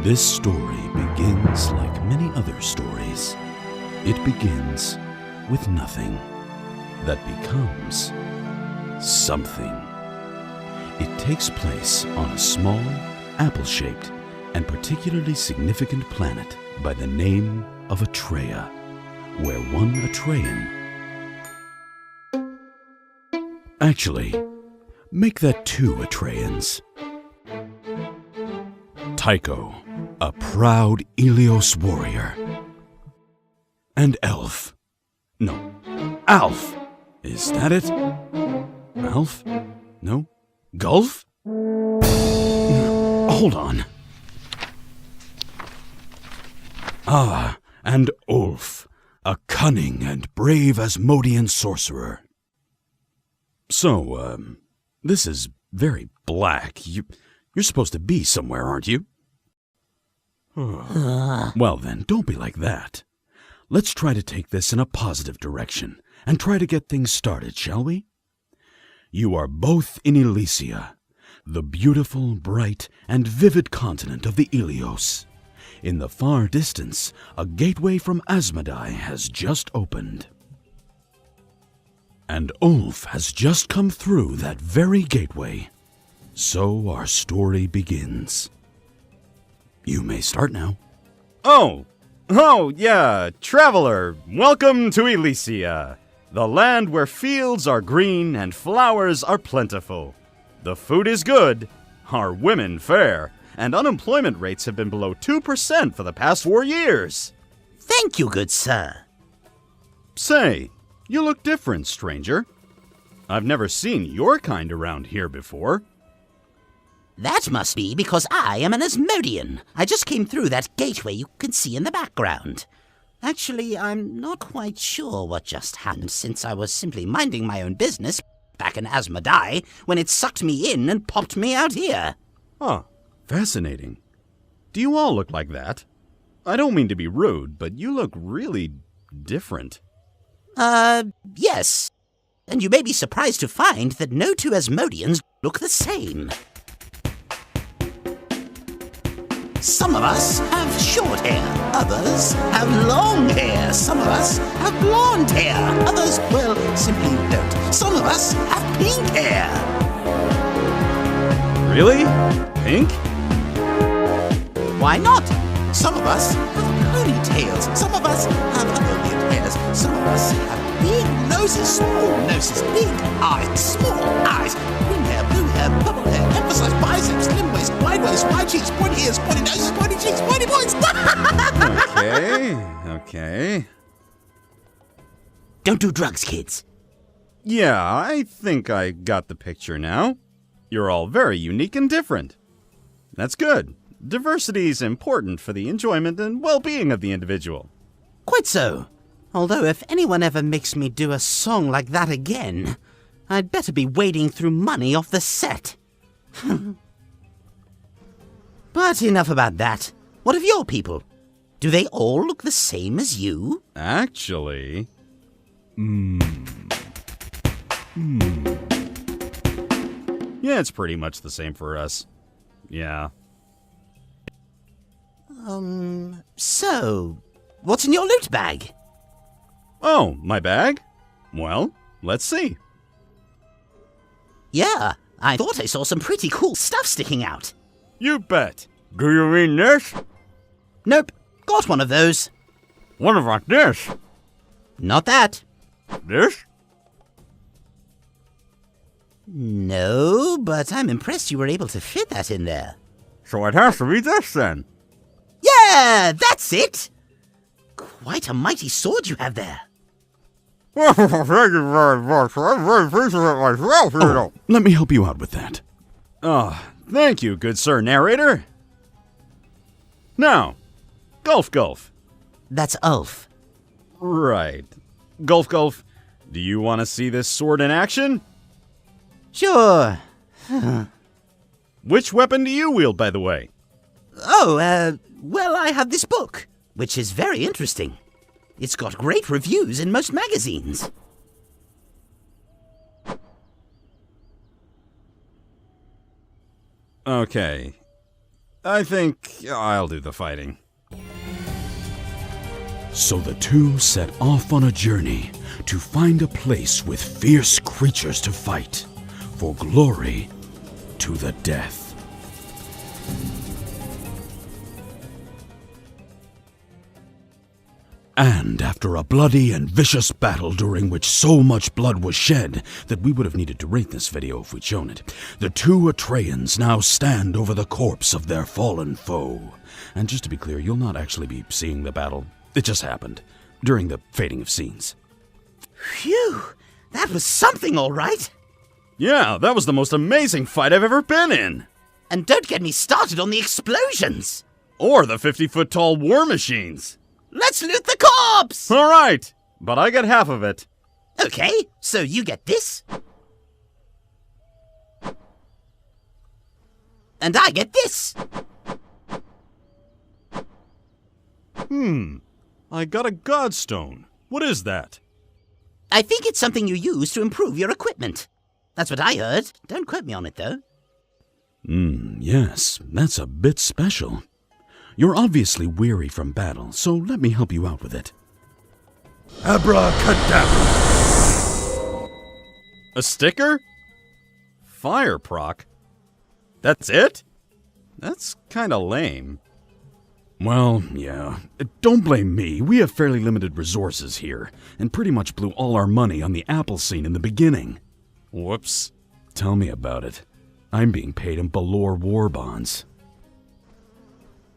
This story begins like many other stories. It begins with nothing that becomes something. It takes place on a small, apple-shaped, and particularly significant planet by the name of Atréia, where one Atreian... Actually, make that two Atreians. Tycho, a proud Ilios warrior. And Elf. No, Alf. Is that it? Alf? No? Gulf? Hold on. Ah, and Ulf, a cunning and brave Asmodean sorcerer. So, this is very black. You're supposed to be somewhere, aren't you? Well then, don't be like that. Let's try to take this in a positive direction and try to get things started, shall we? You are both in Elysia, the beautiful, bright, and vivid continent of the Ilios. In the far distance, a gateway from Asmodai has just opened. And Ulf has just come through that very gateway. So our story begins. You may start now. Oh, yeah, traveler, welcome to Elysia, the land where fields are green and flowers are plentiful. The food is good, our women fair, and unemployment rates have been below 2% for the past 4 years. Thank you, good sir. Say, you look different, stranger. I've never seen your kind around here before. That must be because I am an Asmodean. I just came through that gateway you can see in the background. Actually, I'm not quite sure what just happened, since I was simply minding my own business back in Asmodai when it sucked me in and popped me out here. Huh, fascinating. Do you all look like that? I don't mean to be rude, but you look really different. Yes. And you may be surprised to find that no two Asmodeans look the same. Some of us have short hair, others have long hair, some of us have blonde hair, others, well, simply don't. Some of us have pink hair. Really? Pink? Why not? Some of us have ponytails, some of us have other weird hairs, some of us have big noses, small noses, big eyes, small eyes, green hair, blue hair, purple hair, emphasized biceps, slim waist, wide cheeks, pointy ears, pointy noses, pointy cheeks, pointy points. Okay. Don't do drugs, kids. Yeah, I think I got the picture now. You're all very unique and different. That's good. Diversity is important for the enjoyment and well-being of the individual. Quite so. Although if anyone ever makes me do a song like that again, I'd better be wading through money off the set. But enough about that. What of your people? Do they all look the same as you? Actually... Yeah, it's pretty much the same for us. Yeah. So, what's in your loot bag? Oh, my bag? Well, let's see. Yeah, I thought I saw some pretty cool stuff sticking out. You bet. Do you mean this? Nope, got one of those. What about this? Not that. This? No, but I'm impressed you were able to fit that in there. So it has to be this then. Yeah, that's it! Quite a mighty sword you have there. Thank you very much. I'm very pleased with it myself, you know. Let me help you out with that. Oh, thank you, good sir narrator. Now, Gulf. That's Ulf. Right. Gulf, do you want to see this sword in action? Sure. Which weapon do you wield, by the way? Oh, well, I have this book, which is very interesting. It's got great reviews in most magazines. Okay. I think I'll do the fighting. So the two set off on a journey to find a place with fierce creatures to fight, for glory to the death. And after a bloody and vicious battle during which so much blood was shed that we would have needed to rate this video if we'd shown it, the two Atreians now stand over the corpse of their fallen foe. And just to be clear, you'll not actually be seeing the battle. It just happened during the fading of scenes. Phew! That was something, all right. Yeah, that was the most amazing fight I've ever been in. And don't get me started on the explosions. Or the 50-foot-tall war machines. Let's loot the corpse! All right, but I get half of it. Okay, so you get this. And I get this. I got a godstone. What is that? I think it's something you use to improve your equipment. That's what I heard. Don't quote me on it, though. Yes, that's a bit special. You're obviously weary from battle, so let me help you out with it. Abracadabra! A sticker? Fire proc? That's it? That's kinda lame. Well, yeah. Don't blame me. We have fairly limited resources here, and pretty much blew all our money on the apple scene in the beginning. Whoops. Tell me about it. I'm being paid in Balor war bonds.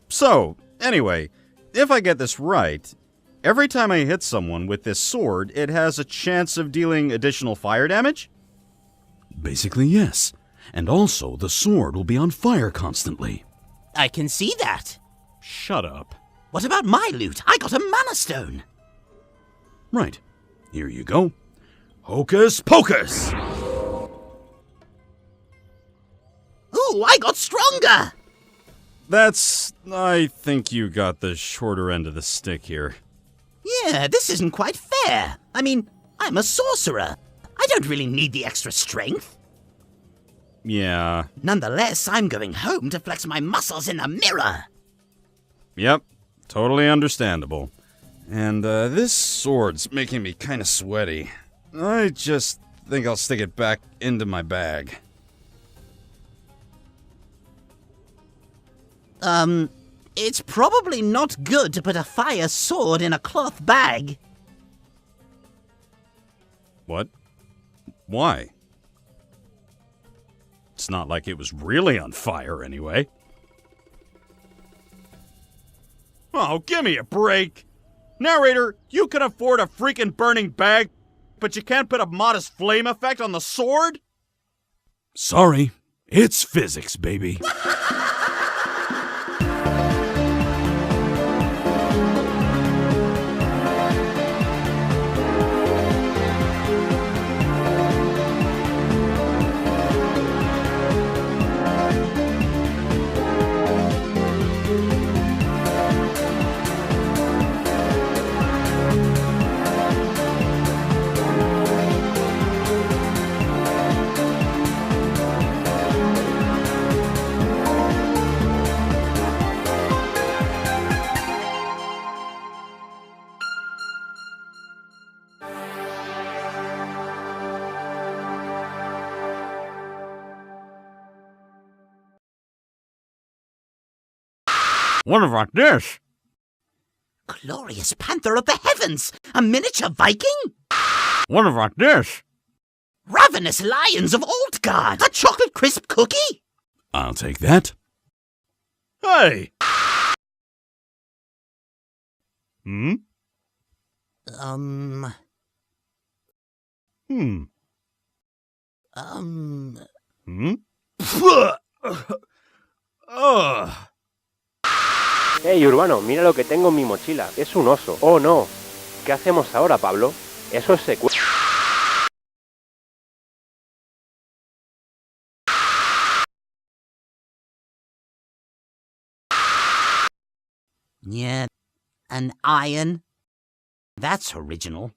So, anyway, if I get this right, every time I hit someone with this sword, it has a chance of dealing additional fire damage? Basically, yes. And also, the sword will be on fire constantly. I can see that. Shut up. What about my loot? I got a mana stone. Right. Here you go. Hocus pocus! Ooh, I got stronger! I think you got the shorter end of the stick here. Yeah, this isn't quite fair. I mean, I'm a sorcerer. I don't really need the extra strength. Yeah. Nonetheless, I'm going home to flex my muscles in the mirror. Yep. Totally understandable. And, this sword's making me kinda sweaty. I just think I'll stick it back into my bag. It's probably not good to put a fire sword in a cloth bag. What? Why? It's not like it was really on fire anyway. Oh, give me a break! Narrator, you can afford a freaking burning bag, but you can't put a modest flame effect on the sword? Sorry. It's physics, baby. What about this? Glorious panther of the heavens! A miniature Viking? What about this? Ravenous lions of Altgard! A chocolate crisp cookie? I'll take that. Hey! Hmm? Um... Hmm? Ugh. Hey, Urbano, mira lo que tengo en mi mochila. Es un oso. Oh, no. ¿Qué hacemos ahora, Pablo? Eso es secuestro. Yeah, an Aion. That's original.